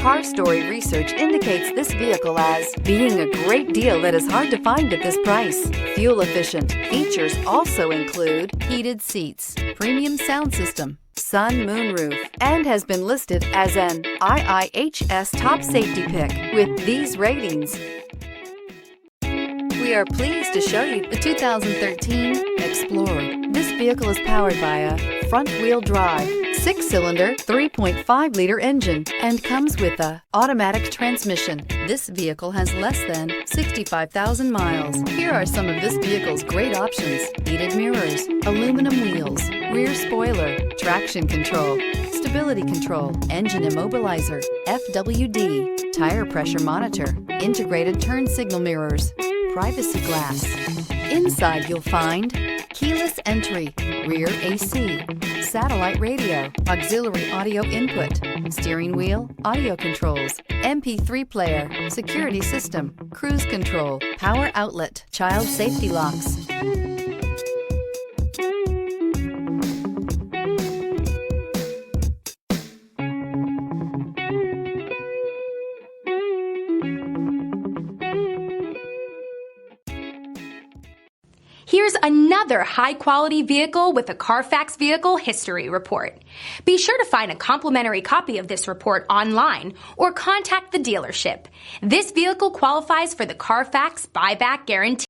Car Story research indicates this vehicle as being a great deal that is hard to find at this price. Fuel efficient. Features also include heated seats, premium sound system, sun moonroof, and has been listed as an IIHS top safety pick with these ratings. We are pleased to show you the 2013 Explorer. This vehicle is powered by a front-wheel drive, 6-cylinder, 3.5-liter engine and comes with a automatic transmission. This vehicle has less than 65,000 miles. Here are some of this vehicle's great options: heated mirrors, aluminum wheels, rear spoiler, traction control, stability control, engine immobilizer, FWD, tire pressure monitor, integrated turn signal mirrors, privacy glass. Inside you'll find keyless entry, rear AC, satellite radio, auxiliary audio input, steering wheel audio controls, MP3 player, security system, cruise control, power outlet, child safety locks. Here's another high-quality vehicle with a Carfax Vehicle History Report. Be sure to find a complimentary copy of this report online or contact the dealership. This vehicle qualifies for the Carfax Buyback Guarantee.